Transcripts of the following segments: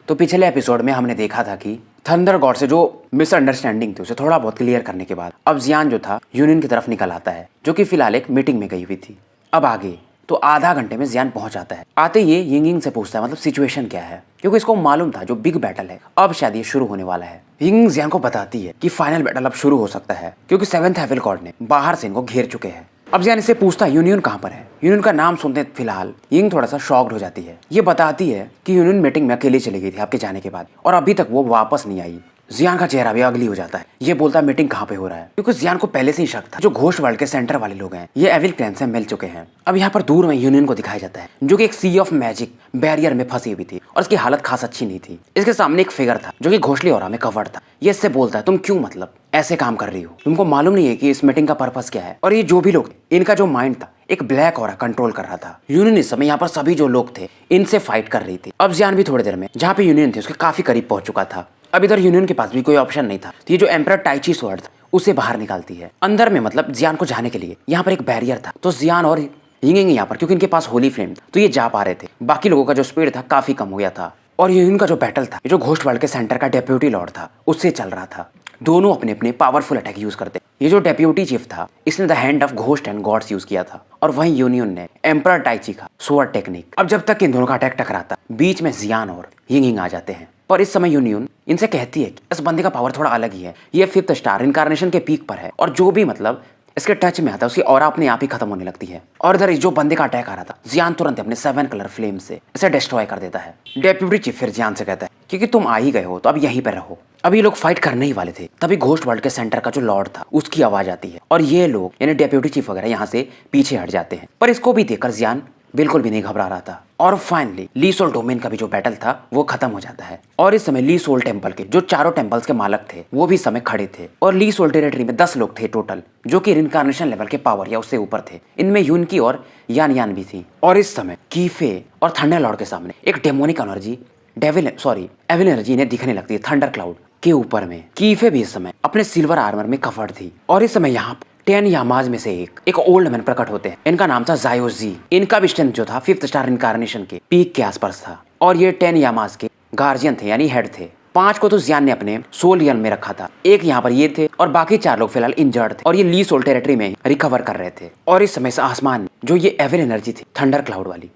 तो पिछले एपिसोड में हमने देखा था कि थंडर गॉड से जो मिसअंडरस्टैंडिंग थी उसे थोड़ा बहुत क्लियर करने के बाद अब जियान जो था यूनियन की तरफ निकल आता है, जो कि फिलहाल एक मीटिंग में गई हुई थी। अब आगे तो आधा घंटे में जियान पहुंच आता है। आते ही यिंगिंग से पूछता है मतलब सिचुएशन क्या है, क्योंकि इसको मालूम था जो बिग बैटल है अब शायद ये शुरू होने वाला है। यिंगिंग जियान को बताती है कि फाइनल बैटल अब शुरू हो सकता है, क्योंकि सेवेंथ हेविल गॉड ने बाहर से इनको घेर चुके हैं। अब जियान इससे पूछता है यूनियन कहाँ पर है। यूनियन का नाम सुनते फिलहाल यिंग थोड़ा सा शॉक्ड हो जाती है। ये बताती है कि यूनियन मीटिंग में अकेली चली गई थी आपके जाने के बाद और अभी तक वो वापस नहीं आई। जियान का चेहरा भी अगली हो जाता है। ये बोलता है मीटिंग कहाँ पे हो रहा है, क्योंकि जियान को पहले से ही शक था जो घोस्ट वर्ल्ड के सेंटर वाले लोग हैं ये एविल क्लैन से मिल चुके हैं। अब यहाँ पर दूर में यूनियन को दिखाया जाता है जो कि एक सी ऑफ मैजिक बैरियर में फंसी हुई थी और इसकी हालत खास अच्छी नहीं थी। इसके सामने एक फिगर था जो कि घोषली ऑरा में कवर्ड था। ये इससे बोलता है तुम क्यों मतलब ऐसे काम कर रही हो, तुमको मालूम नहीं है कि इस मीटिंग का पर्पस क्या है। और ये जो भी लोग इनका जो माइंड था एक ब्लैक ऑरा कंट्रोल कर रहा था। यूनियन इस समय यहाँ पर सभी जो लोग थे इनसे फाइट कर रही थी। अब जियान भी थोड़ी देर में जहाँ पे यूनियन थी उसके काफी करीब पहुंच चुका था। अब इधर यूनियन के पास भी कोई ऑप्शन नहीं था, तो ये जो एम्परर टाइची स्वॉर्ड था उसे बाहर निकालती है। अंदर में मतलब जियान को जाने के लिए यहाँ पर एक बैरियर था, तो जियान और यिंगिंग यहाँ पर क्योंकि इनके पास होली फ्लेम था तो ये जा पा रहे थे। बाकी लोगों का जो स्पीड था काफी कम हो गया था। और यूनियन का जो बैटल था ये जो घोस्ट वर्ल्ड के सेंटर का डेप्यूटी लॉर्ड था उससे चल रहा था। दोनों अपने अपने पावरफुल अटैक यूज करते। ये जो डेप्यूटी चीफ था इसने the hand of ghost and gods use किया था और वहीं यूनियन ने एम्परर टाइची का स्वॉर्ड टेक्निक। अब जब तक इन दोनों का अटैक टकराता बीच में जियान और यिंगिंग आ जाते हैं। पर इस समय यूनियन इनसे कहती है कि इस बंदे का पावर थोड़ा अलग ही है, ये 5th स्टार इनकार्नेशन के पीक पर है और जो भी मतलब इसके टच में आता है उसकी ऑरा अपने आप ही खत्म होने लगती है। और इधर जो बंदे का अटैक आ रहा था जियान तुरंत अपने 7 कलर फ्लेम से इसे डिस्ट्रॉय कर देता है। डेप्यूटी चीफ फिर जियान से कहता है क्योंकि तुम आ ही गए हो तो अब यहीं पर रहो। अभी लोग फाइट करने ही वाले थे तभी घोस्ट वर्ल्ड के सेंटर का जो लॉर्ड था उसकी आवाज आती है और ये लोग यानी डेप्यूटी चीफ वगैरह यहाँ से पीछे हट जाते हैं। पर इसको भी देखकर जियान बिल्कुल भी नहीं घबरा रहा था। और फाइनली ली सोल डोमेन का भी जो बैटल था वो खत्म हो जाता है और इस समय ली सोल टेम्पल के जो चारों टेम्पल्स के मालक थे वो भी समय खड़े थे। और ली सोल टेरिटरी में 10 लोग थे टोटल जो कि रिनकार्नेशन लेवल के पावर या उससे ऊपर थे। इनमें यून की और यान यान भी थी। और इस समय कीफे और थंडर लॉर्ड के सामने एक डेमोनिक एनर्जी एविल एनर्जी इन्हें दिखने लगती है थंडर क्लाउड के ऊपर में। कीफे भी इस समय अपने सिल्वर आर्मर में कवर्ड थी। और इस समय यहाँ 10 यामाज में से एक ओल्ड मैन प्रकट होते हैं। इनका नाम था जायोजी। इनका भी स्ट्रेंथ जो था 5th स्टार इनकार्नेशन के पीक के आसपास था और ये 10 यामाज के गार्जियन थे यानी हेड थे। 5 को तो जियान ने अपने सोल रियल में रखा था, एक यहाँ पर ये थे और बाकी 4 लोग फिलहाल इंजर्ड थे और ये ली सोल टेरिटरी में रिकवर कर रहे थे। और इस समय से आसमान जो ये एविल एनर्जी थी थंडर क्लाउड वाली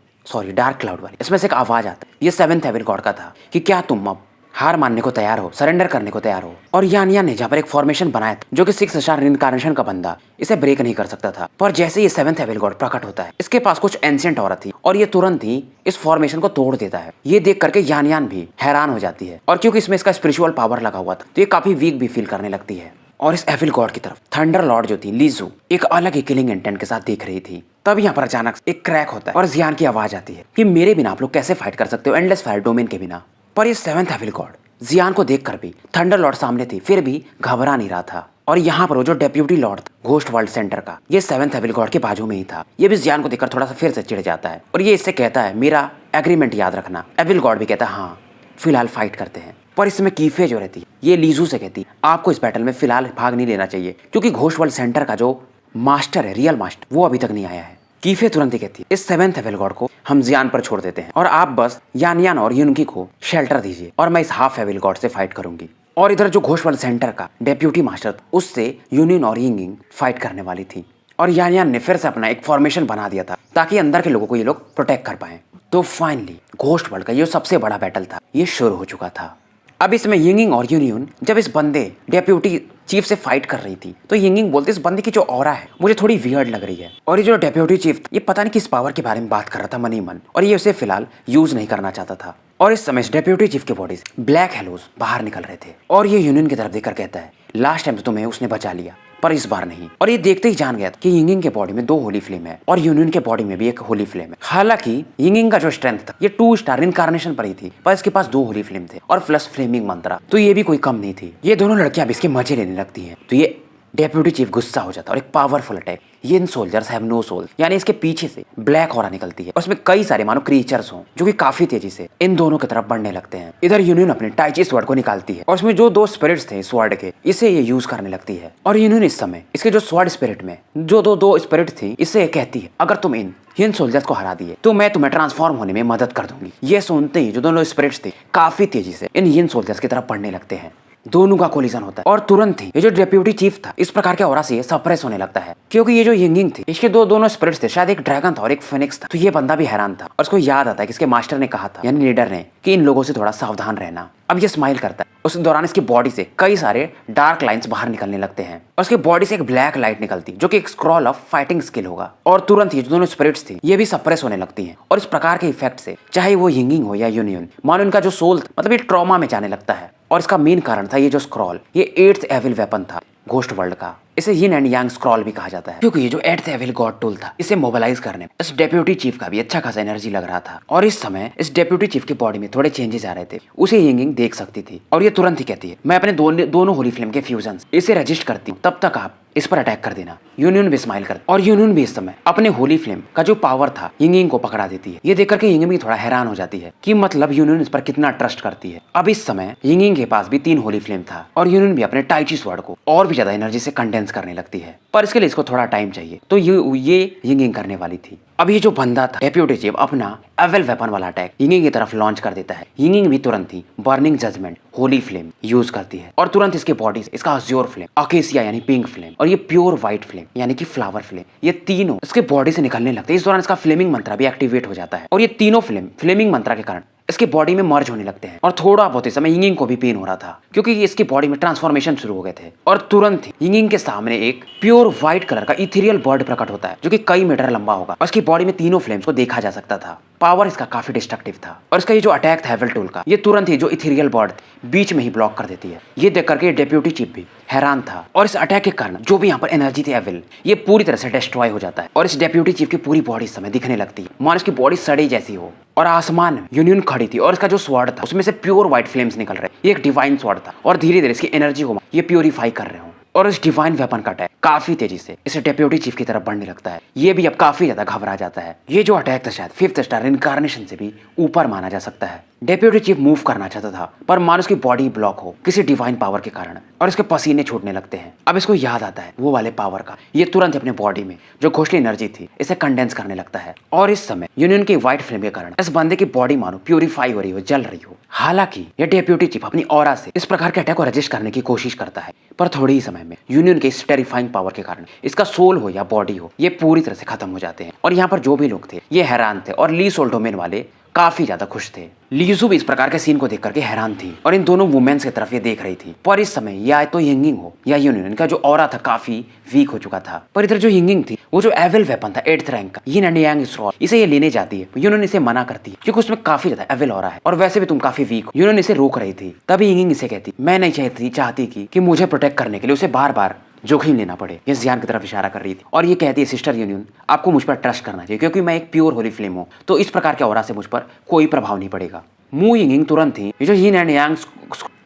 डार्क क्लाउड वाली इसमें से एक आवाज आता है। ये 7th हेविल गॉड का था कि क्या तुम अब हार मानने को तैयार हो, सरेंडर करने को तैयार हो। और यान ने जहाँ पर एक फॉर्मेशन बनाया था जो कि 6 स्टार इनकार्नेशन का बंदा इसे ब्रेक नहीं कर सकता था। पर जैसे ये 7th हेविल गॉड प्रकट होता है इसके पास कुछ एंशिएंट ऑरा थी और ये तुरंत ही इस फॉर्मेशन को तोड़ देता है। ये देख करके यान भी हैरान हो जाती है और क्योंकि इसमें इसका स्पिरिचुअल पावर लगा हुआ था तो ये काफी वीक भी फील करने लगती है। और इस एविल गॉड की तरफ थंडर लॉर्ड जो थी लीजू एक अलग ही किलिंग इंटेंट के साथ देख रही थी। तब यहाँ पर अचानक एक क्रैक होता है और जियान की आवाज आती है कि मेरे बिना आप लोग कैसे फाइट कर सकते हो एंडलेस फायर डोमेन के बिना। पर ये 7th हेविल गॉड जियान को देखकर भी थंडर लॉर्ड सामने थी फिर भी घबरा नहीं रहा था। और यहाँ पर वो जो डेप्यूटी लॉर्ड था घोस्ट वर्ल्ड सेंटर का ये 7th हेविल गॉड के बाजू में ही था। ये भी जियान को देखकर थोड़ा सा फिर से चिढ़ जाता है और ये इससे कहता है मेरा एग्रीमेंट याद रखना। एविल गॉड भी कहता है हाँ फिलहाल फाइट करते हैं। पर इसमें कीफे जो रहती ये लीजू से कहती आपको इस बैटल में फिलहाल भाग नहीं लेना चाहिए क्योंकि घोस्ट वर्ल्ड सेंटर का जो मास्टर है रियल मास्टर वो अभी तक नहीं आया है। कीफे तुरंत ही कहती है इस 7th हेविल गॉड को हम जियान पर छोड़ देते हैं और आप बस यान और यूनकी को शेल्टर दीजिए और मैं इस हाफ हेविल गॉड से फाइट करूंगी। और इधर जो घोस्ट वर्ल्ड सेंटर का डेप्यूटी मास्टर था उससे यूनियन और यिंगिंग फाइट करने वाली थी। और यान ने फिर से अपना एक फॉर्मेशन बना दिया था ताकि अंदर के लोगों को ये लोग प्रोटेक्ट कर पाए। तो फाइनली घोस्ट वर्ल्ड का ये सबसे बड़ा बैटल था ये शुरू हो चुका था। अब इसमें यिंगिंग और यूनियन जब इस बंदे डेप्यूटी चीफ से फाइट कर रही थी तो यिंगिंग बोलते इस बंदे की जो ऑरा है मुझे थोड़ी वियर्ड लग रही है। और ये जो डेप्यूटी चीफ ये पता नहीं किस पावर के बारे में बात कर रहा था मन ही मन और ये उसे फिलहाल यूज नहीं करना चाहता था। और इस समय डेप्यूटी चीफ के बॉडी से ब्लैक हेलोज बाहर निकल रहे थे और ये यूनियन की तरफ देखकर कहता है लास्ट टाइम तो तुम्हें उसने बचा लिया पर इस बार नहीं। और ये देखते ही जान गया कि यिंगिंग के बॉडी में 2 होली फ्लेम है और यूनियन के बॉडी में भी एक होली फ्लेम है। हालांकि यिंगिंग का जो स्ट्रेंथ था ये 2 स्टार इनकार्नेशन पर ही थी पर इसके पास 2 होली फ्लेम थे और प्लस फ्लेमिंग मंत्रा तो ये भी कोई कम नहीं थी। ये दोनों लड़कियां अब इसके मजे लेने लगती हैं। तो ये डेप्यूटी चीफ गुस्सा हो जाता है और एक पावरफुल अटैक, ये सोल्जर्स हैव नो सोल, यानी इसके पीछे से ब्लैक ऑरा निकलती है और उसमें कई सारे मानो क्रिएचर्स हों जो कि काफी तेजी से इन दोनों की तरफ बढ़ने लगते हैं। इधर यूनियन अपने टाइची स्वॉर्ड को निकालती है और उसमें जो 2 स्पिरिट्स थे स्वॉर्ड के, इसे ये यूज करने लगती है। और यूनियन इस समय इसके जो स्वॉर्ड स्पिरिट में जो दो स्पिरिट थी, इससे कहती है अगर तुम इन सोल्जर्स को हरा दिए तो मैं तुम्हें ट्रांसफॉर्म होने में मदद कर दूंगी। ये सुनते ही जो दोनों स्पिरिट्स थे काफी तेजी से इन सोल्जर्स की तरफ बढ़ने लगते हैं। दोनों का कोलिजन होता है और तुरंत ही ये जो डेप्यूटी चीफ था इस प्रकार के ऑरा से ये सप्रेस होने लगता है, क्योंकि ये जो यिंगिंग थी इसके दोनों स्पिरिट्स थे, शायद एक ड्रैगन था और एक फिनिक्स था। तो ये बंदा भी हैरान था और उसको याद आता है कि इसके मास्टर ने कहा था, यानी लीडर ने, कि इन लोगों से थोड़ा सावधान रहना। अब ये स्माइल करता है, उस दौरान इसकी बॉडी से कई सारे डार्क लाइंस बाहर निकलने लगते हैं और उसकी बॉडी से एक ब्लैक लाइट निकलती जो कि एक स्क्रॉल ऑफ फाइटिंग स्किल होगा। और तुरंत ही जो दोनों स्पिरिट्स थी ये भी सप्रेस होने लगती हैं और इस प्रकार के इफेक्ट से चाहे वो यिंगिंग हो या यूनियन, मानो इनका जो सोल मतलब ये ट्रॉमा में जाने लगता है। और इसका मेन कारण था ये जो स्क्रॉल, ये 8th एविल वेपन था घोस्ट वर्ल्ड का। इसे यिन एंड यांग स्क्रॉल भी कहा जाता है, क्योंकि ये जो 8th एविल गॉड टूल था इसे मोबिलाइज करने में इस डेप्यूटी चीफ का भी अच्छा खासा एनर्जी लग रहा था। और इस समय इस डेप्यूटी चीफ की बॉडी में थोड़े चेंजेस आ रहे थे, उसे यिंगिंग देख सकती थी और ये तुरंत ही कहती है मैं अपने दोनों होली फ्लेम के फ्यूजन इसे रजिस्ट करती हूँ, तब तक आप इस पर अटैक कर देना। यूनियन भी स्माइल करती और यूनियन भी इस समय अपने होली फ्लेम का जो पावर था यिंगिंग को पकड़ा देती है। ये देखकर के यिंगिंग भी थोड़ा हैरान हो जाती है कि मतलब यूनियन इस पर कितना ट्रस्ट करती है। अब इस समय यिंगिंग के पास भी 3 होली फ्लेम था और यूनियन भी अपने टाइची स्वॉर्ड को और भी ज्यादा एनर्जी से कंडेंस करने लगती है, पर इसके लिए इसको थोड़ा टाइम चाहिए। तो ये यिंगिंग करने वाली थी। अब ये जो बंदा था डेप्यूटी चीफ अपना एविल वेपन वाला अटैक यिंगिंग की तरफ लॉन्च कर देता है। यिंगिंग भी तुरंत ही burning judgement holy flame use करती है और तुरंत इसके बॉडी से इसका अज्योर फ्लेम, अकेसिया यानी पिंक फ्लेम और ये प्योर व्हाइट फ्लेम यानी कि फ्लावर फ्लेम, ये तीनों इसके बॉडी से निकलने लगते हैं। इस दौरान इसका फ्लेमिंग मंत्रा भी एक्टिवेट हो जाता है और ये तीनों फ्लेमिंग मंत्रा के कारण इसके बॉडी में मर्ज होने लगते हैं। और थोड़ा बहुत इस समय यिंगिंग को भी पेन हो रहा था, क्योंकि इसकी बॉडी में ट्रांसफॉर्मेशन शुरू हो गए थे। और तुरंत ही यिंगिंग के सामने एक प्योर व्हाइट कलर का इथेरियल बर्ड प्रकट होता है जो कि कई मीटर लंबा होगा और इसकी बॉडी में तीनों फ्लेम्स को देखा जा सकता था। पावर इसका काफी डिस्ट्रक्टिव था और इसका ये जो अटैक था एविल टूल का, ये तुरंत ही जो इथेरियल बर्ड बीच में ही ब्लॉक कर देती है। ये देख करके डेप्यूटी चीफ भी हैरान था और इस अटैक के कारण जो भी यहाँ पर एनर्जी थी एविल, ये पूरी तरह से डिस्ट्रॉय हो जाता है और इस डेप्यूटी चीफ की पूरी बॉडी इस समय दिखने लगती है, मानो इसकी बॉडी सड़ी जैसी हो। और आसमान में यूनियन खड़ी थी और इसका जो स्वॉर्ड था उसमें से प्योर व्हाइट फ्लेम्स निकल रहे। ये एक डिवाइन स्वॉर्ड था और धीरे धीरे इसकी एनर्जी को ये प्योरीफाई कर रहे हो और इस डिवाइन वेपन का अटैक काफी तेजी से इस डेप्यूटी चीफ की तरफ बढ़ने लगता है। ये भी अब काफी ज्यादा घबरा जाता है। ये जो अटैक था शायद 5th स्टार इनकार्नेशन से भी ऊपर माना जा सकता है। डेप्यूटी चीफ मूव करना चाहता था पर मानो की बॉडी ब्लॉक हो किसी डिवाइन पावर के कारण और इसके पसीने छूटने लगते हैं। अब इसको याद आता है वो वाले पावर का, ये तुरंत अपने बॉडी में जो घोषणी एनर्जी थी इसे कंडेंस करने लगता है और इस समय यूनियन की व्हाइट फ्लेम के कारण इस बंदे की बॉडी मानो प्यूरिफाई हो रही हो, जल रही हो। हालांकि ये डेप्यूटी चीफ अपनी ऑरा से इस प्रकार के अटैक को रजिस्ट करने की कोशिश करता है, पर थोड़ी ही समय में यूनियन के इस टेरिफाइंग पावर के कारण इसका सोल हो या बॉडी हो ये पूरी तरह से खत्म हो जाते हैं। और यहाँ पर जो भी लोग थे ये हैरान थे और ली सोल डोमेन वाले काफी ज्यादा खुश थे। लीजू भी इस प्रकार के सीन को देख करके हैरान थी और इन दोनों वुमेन्स की तरफ ये देख रही थी। पर इस समय या तो यिंगिंग हो या यूनियन का जो ऑरा था काफी वीक हो चुका था। पर इधर जो यिंगिंग थी वो जो एविल वेपन था 8th रैंक का यिन एंड यांग स्क्रॉल, इसे ये लेने जाती है। यूनियन इसे मना करती है क्योंकि उसमें काफी ज्यादा एविल ऑरा है और वैसे भी तुम काफी वीक हो। यूनियन इसे रोक रही थी, तभी यिंगिंग इसे कहती मैं नहीं चाहती कि मुझे प्रोटेक्ट करने के लिए उसे बार बार जोखिम लेना पड़े। ये जियान की तरफ इशारा कर रही थी और ये कहती है सिस्टर यूनियन आपको मुझ पर ट्रस्ट करना चाहिए, क्योंकि मैं एक प्योर होली फ्लेम हूँ, तो इस प्रकार के ऑरा से मुझ पर कोई प्रभाव नहीं पड़ेगा। मू यिंगिंग तुरंत ही ये जो यिन एंड यांग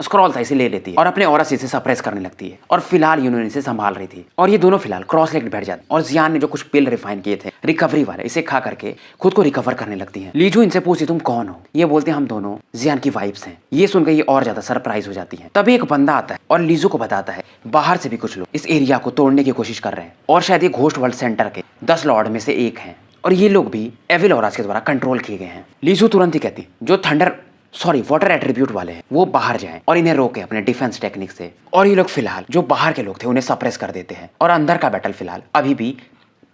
स्क्रॉल था इसे ले लेती है और अपने ऑरा से इसे सप्रेस करने लगती है और फिलहाल यूनियन इसे संभाल रही थी और ये दोनों फिलहाल क्रॉस लेग्ड बैठ जाते और जियान ने जो कुछ पिल रिफाइन किए थे रिकवरी वाले इसे खा करके खुद को रिकवर करने लगती हैं। लीजू इनसे पूछती तुम कौन हो? ये बोलते हम दोनों जियान की वाइफ्स हैं। ये सुनकर ये और ज्यादा सरप्राइज हो जाती है। तभी एक बंदा आता है और लीजू को बताता है बाहर से भी कुछ लोग इस एरिया को तोड़ने की कोशिश कर रहे हैं और शायद ये घोस्ट वर्ल्ड सेंटर के 10 लॉर्ड में से एक हैं और ये लोग भी एविल ऑरास के द्वारा कंट्रोल किए गए हैं। लीजू तुरंत ही कहती जो वाटर एट्रीब्यूट वाले हैं वो बाहर जाएं और इन्हें रोके अपने डिफेंस टेक्निक से। और ये लोग फिलहाल जो बाहर के लोग थे उन्हें सप्रेस कर देते हैं और अंदर का बैटल फिलहाल अभी भी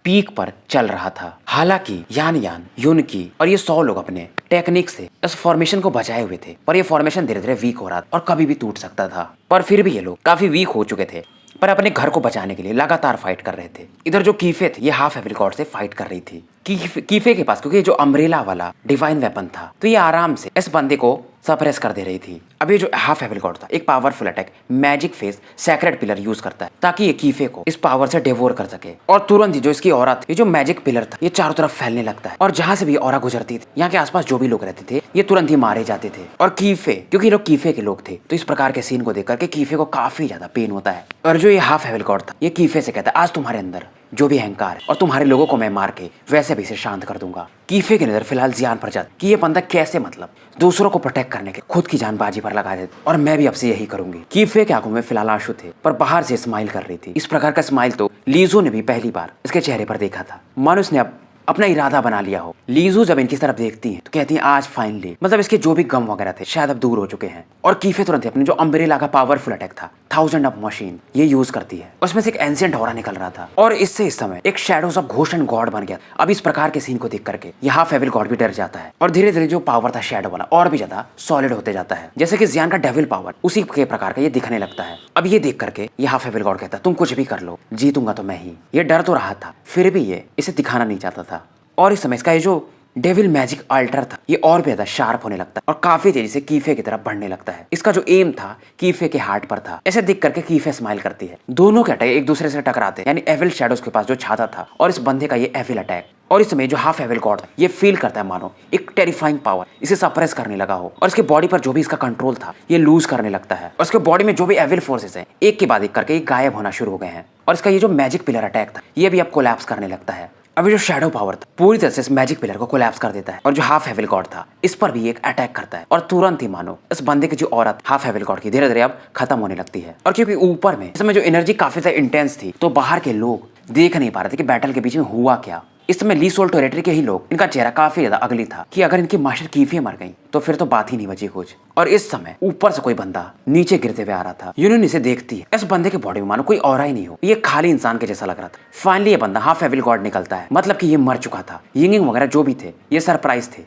पीक पर चल रहा था। हालांकि यान यूनकी और ये 100 लोग अपने टेक्निक से इस फॉर्मेशन को बचाए हुए थे, पर ये फॉर्मेशन धीरे धीरे वीक हो रहा था और कभी भी टूट सकता था। पर फिर भी ये लोग काफी वीक हो चुके थे पर अपने घर को बचाने के लिए लगातार फाइट कर रहे थे। इधर जो कीफे थे ये हाफ एविल गॉड से फाइट कर रही थी कीफे के पास, क्योंकि जो अम्ब्रेला वाला डिवाइन वेपन था, तो ये आराम से इस बंदे को सप्रेस कर दे रही थी। अब ये जो हाफ एविल गॉड था, एक powerful attack magic face sacred pillar use करता है ताकि ये कीफे को इस पावर से डिवोर कर सके। और तुरंत ही जो इसकी औरत, ये जो मैजिक पिलर था, ये चारों तरफ फैलने लगता है और जहां से भी औरा गुजरती थी, यहाँ के आसपास जो भी लोग रहते थे ये तुरंत ही मारे जाते थे। और कीफे, क्योंकि लोग कीफे के लोग थे, तो इस प्रकार के सीन को देख करके कीफे को काफी ज्यादा पेन होता है। और जो ये हाफ एविल गॉड था, ये कीफे से कहता है आज तुम्हारे अंदर जो भी अहंकार है और तुम्हारे लोगों को मैं मार के वैसे भी इसे शांत कर दूंगा। कीफे की नजर फिलहाल जियान पर जाती कि ये बंदा कैसे मतलब दूसरों को प्रोटेक्ट करने के खुद की जान बाजी पर लगा देता, और मैं भी अब से यही करूंगी। कीफे के आंखों में फिलहाल आंसू थे, पर बाहर से स्माइल कर रही थी। इस प्रकार का स्माइल तो लीजो ने भी पहली बार इसके चेहरे पर देखा था, मानो उसने अब अपना इरादा बना लिया हो। लीजू जब इनकी तरफ देखती है तो कहती है आज फाइनली, मतलब इसके जो भी गम वगैरह थे शायद अब दूर हो चुके हैं। और कीफे तुरंत अपने जो अम्ब्रेला का पावरफुल अटैक था, 1000 ऑफ मशीन, ये यूज करती है। उसमें से एक एंशिएंट ऑरा निकल रहा था और इससे इस समय एक shadows of ghost and God बन गया। अब इस प्रकार के सीन को देख करके यह हाफ एविल गॉड भी डर जाता है और धीरे धीरे जो पावर था शैडो वाला और भी ज्यादा सॉलिड होते जाता है, जैसे कि जियान का डेविल पावर उसी के प्रकार का ये दिखने लगता है। अब ये देख करके यह हाफ एविल गॉड कहता है तुम कुछ भी कर लो, जीतूंगा तो मैं ही। ये डर तो रहा था, फिर भी ये इसे दिखाना नहीं चाहता था। और इस समय इसका ये जो डेविल मैजिक अल्टर था, ये और भी ज्यादा शार्प होने लगता है और काफी तेजी से कीफे की तरफ बढ़ने लगता है। इसका जो एम था कीफे के हार्ट पर था। ऐसे देख करके कीफे स्माइल करती है। दोनों के अटैक एक दूसरे से टकराते हैं, यानी एविल शैडोज के पास जो छाता था और इस बंदे का ये एविल अटैक। और इस समय जो हाफ एविल गॉड था, ये फील करता है मानो एक टेरिफाइंग पावर इसे सप्रेस करने लगा हो, और इसके बॉडी पर जो भी इसका कंट्रोल था ये लूज करने लगता है। और इसके बॉडी में जो भी एविल फोर्सेस है एक के बाद एक करके गायब होना शुरू हो गए हैं। और इसका ये जो मैजिक पिलर अटैक था ये भी अब कोलैप्स करने लगता है। अभी जो शैडो पावर था पूरी तरह से इस मैजिक पिलर को कोलैप्स कर देता है, और जो हाफ एविल गॉड था इस पर भी एक अटैक करता है। और तुरंत ही मानो इस बंदे की जो औरत हाफ एविल गॉड की धीरे धीरे अब खत्म होने लगती है। और क्योंकि ऊपर में इस समय जो एनर्जी काफी ज्यादा इंटेंस थी, तो बाहर के लोग देख नहीं पा रहे थे कि बैटल के बीच में हुआ क्या। इस समय ली सोल टेरिटरी के ही लोग, इनका चेहरा काफी ज्यादा अगली था कि अगर इनकी मास्टर कीफे मर गई तो फिर तो बात ही नहीं बची कुछ। और इस समय ऊपर से कोई बंदा नीचे गिरते हुए आ रहा था। यूनियन इसे देखती है, इस बंदे के बॉडी में मानो कोई औरा ही नहीं हो, ये खाली इंसान के जैसा लग रहा था। फाइनली ये बंदा हाफ एविल गॉड निकलता है, मतलब कि ये मर चुका था। यिंगिंग वगैरह जो भी थे ये सरप्राइज थे।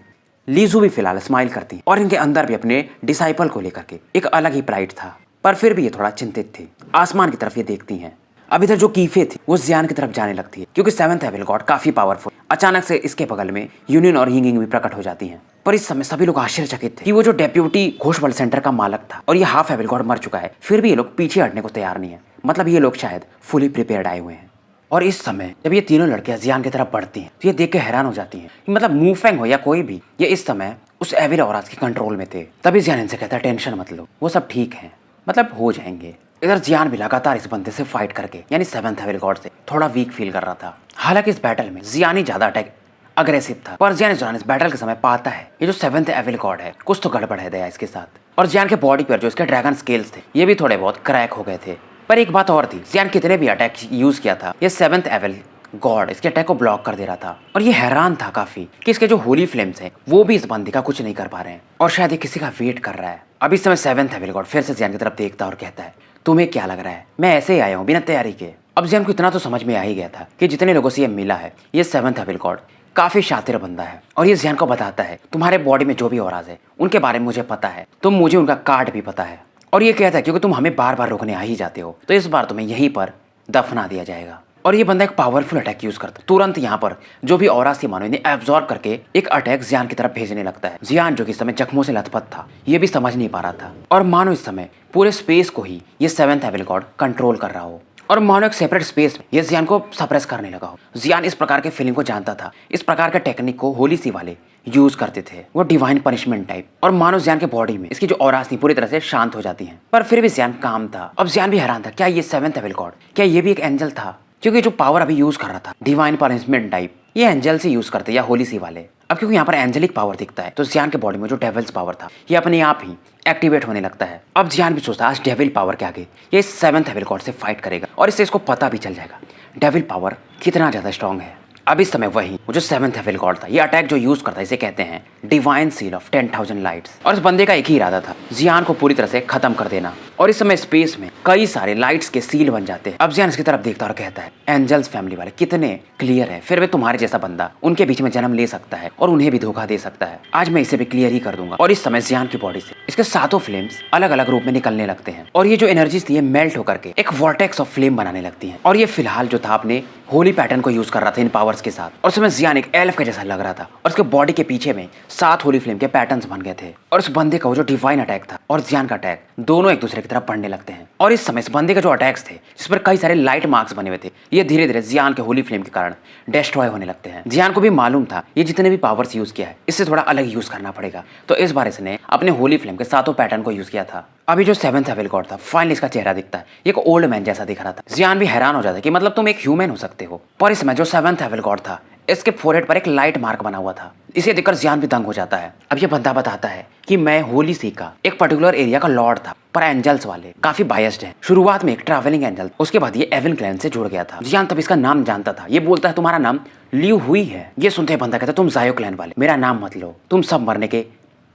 लीजू भी फिलहाल स्माइल करती है और इनके अंदर भी अपने डिसाइपल को लेकर के एक अलग ही प्राइड था, पर फिर भी ये थोड़ा चिंतित थी। आसमान की तरफ ये देखती हैं। अब इधर जो कीफे थी वो जियान की तरफ जाने लगती है, क्योंकि सेवेंथ एविल गॉड काफी पावरफुल। अचानक से इसके बगल में यूनियन और यिंगिंग भी प्रकट हो जाती हैं। पर इस समय सभी लोग आश्चर्यचकित थे कि वो जो डेप्यूटी घोष वर्ल्ड सेंटर का मालक था और ये हाफ एविल गॉड मर चुका है, फिर भी ये लोग पीछे हटने को तैयार नहीं है। मतलब ये लोग शायद फुली प्रिपेयर्ड आए हुए हैं। और इस समय जब ये तीनों लड़कियां जियान की तरफ बढ़ती हैं तो ये देख के हैरान हो जाती हैं कि मतलब मूफेंग हो या कोई भी, ये इस समय उस एविल औराज के कंट्रोल में थे। तभी जियान इनसे कहता है टेंशन मत लो, वो सब ठीक है, मतलब हो जाएंगे। इधर जियान भी लगातार इस बंदे से फाइट करके यानी सेवेंथ एविल गॉड से थोड़ा वीक फील कर रहा था। हालांकि इस बैटल में जियान ही ज्यादा अटैक अग्रेसिव था, पर जियान इस बैटल के समय पाता है ये जो सेवेंथ एविल गॉड है कुछ तो गड़बड़ है दया इसके साथ। और जियान के बॉडी पर जो इसके ड्रैगन स्केल्स थे ये भी थोड़े बहुत क्रैक हो गए थे। पर एक बात और थी, जियान कितने भी अटैक यूज किया था ये सेवेंथ एविल गॉड इसके अटैक को ब्लॉक कर दे रहा था। और ये हैरान था काफी कि इसके जो होली फ्लेम्स हैं वो भी इस बंदे का कुछ नहीं कर पा रहे हैं, और शायद ये किसी का वेट कर रहा है। अब इस समय सेवेंथ एविल गॉड फिर से जियान की तरफ देखता है और कहता है तुम्हें क्या लग रहा है, मैं ऐसे ही आया हूँ बिना तैयारी के। अब जियान को इतना तो समझ में आ ही गया था कि जितने लोगों से ये मिला है ये सेवेंथ एविल गॉड काफी शातिर बंदा है। और ये जियान को बताता है तुम्हारे बॉडी में जो भी औराज है उनके बारे में मुझे पता है, तुम मुझे उनका कार्ड भी पता है। और ये कहता है क्योंकि तुम हमें बार बार रोकने आ ही जाते हो तो इस बार तुम्हें यहीं पर दफना दिया जाएगा। और ये बंदा एक पावरफुल अटैक यूज करता है। तुरंत यहाँ पर जो भी औराज थी मानो इन्हें एब्जॉर्ब करके एक अटैक जियान की तरफ भेजने लगता है। जियान जो कि इस समय जख्मों से लथपथ था ये भी समझ नहीं पा रहा था, और मानो इस समय पूरे स्पेस को ही ये सेवेंथ एविल गॉड कंट्रोल कर रहा हो, और मानो एक सेपरेट स्पेस में ये जियान को सप्रेस करने लगा हो। जियान इस प्रकार के फीलिंग को जानता था, इस प्रकार के टेक्निक को होली सी वाले यूज करते थे, वो डिवाइन पनिशमेंट टाइप। और मानो जियान के बॉडी में इसकी जो औराज थी पूरी तरह से शांत हो जाती हैं, पर फिर भी जियान काम था। अब जियान भी हैरान था क्या ये सेवेंथ एविल गॉड, क्या ये भी एक एंजल था, क्योंकि जो पावर अभी यूज कर रहा था डिवाइन पनिशमेंट टाइप ये एंजल से यूज करते या होली सी वाले। अब क्योंकि यहाँ पर एंजेलिक पावर दिखता है तो जियान के बॉडी में जो डेविल्स पावर था ये अपने आप ही एक्टिवेट होने लगता है। अब जियान भी सोचता है आज डेविल पावर के आगे ये सेवेंथ एविल गॉड से फाइट करेगा, और इससे इसको पता भी चल जाएगा डेविल पावर कितना ज्यादा स्ट्रॉन्ग है। अब इस समय वही वो जो सेवेंथ एविल गॉड था ये अटैक जो यूज करता है इसे कहते हैं डिवाइन सील ऑफ 10,000 लाइट्स। और इस बंदे का एक ही इरादा था जियान को पूरी तरह से खत्म कर देना। और इस समय स्पेस में कई सारे लाइट्स के सील बन जाते हैं। अब जियान इसकी तरफ देखता और कहता है, एंजल्स फैमिली वाले कितने क्लियर है, फिर वे तुम्हारे जैसा बंदा उनके बीच में जन्म ले सकता है और उन्हें भी धोखा दे सकता है। आज मैं इसे भी क्लियर ही कर दूंगा। और इस समय जियान की बॉडी से इसके सातों फ्लेम्स अलग अलग रूप में निकलने लगते हैं और ये जो एनर्जीज थी ये मेल्ट होकर के एक वॉर्टेक्स ऑफ फ्लेम बनाने लगती है। और ये फिलहाल जो था अपने होली पैटर्न को यूज कर रहा था इन पावर्स के साथ। और उसमें जियान एक एल्फ के जैसा लग रहा था और उसके बॉडी के पीछे में 7 होली फ्लेम के पैटर्न्स बन गए थे। और उस बंदे का वो जो डिवाइन अटैक था और जियान का अटैक दोनों एक दूसरे की तरफ पड़ने लगते हैं। और इस समय इस बंदे के जो अटैक्स थे जिस पर कई सारे लाइट मार्क्स बने हुए थे, ये धीरे धीरे जियान के होली फ्लेम के कारण डिस्ट्रॉय होने लगते हैं। जियान को भी मालूम था ये जितने भी पावर्स यूज किया है इससे थोड़ा अलग यूज करना पड़ेगा, तो इस बार इसने अपने होली फ्लेम के सातों पैटर्न को यूज किया था। अभी जो 7th एविल गॉड था फाइनली इसका चेहरा दिखता है। ये एक ओल्ड मैन जैसा दिख रहा था। जियान भी हैरान हो जाता है कि मतलब तुम एक ह्यूमन हो सकते हो। पर इसमें जो 7th एविल गॉड था इसके फोरहेड पर एक लाइट मार्क बना हुआ था। इसे देखकर जियान भी दंग हो जाता है। अब ये बंदा बताता है कि मैं होली सी का एक पर्टिकुलर एरिया का लॉर्ड था, पर एंजल्स वाले काफी बायस्ड हैं। शुरुआत में एक ट्रैवलिंग एंजल, उसके बाद ये एविल क्लैन से जुड़ गया था। जियान तब इसका नाम जानता था। ये बोलता है तुम्हारा नाम लियू हुई है। ये सुनते ही बंदा कहता है तुम जायो क्लैन वाले, मेरा नाम मत लो, तुम सब मरने के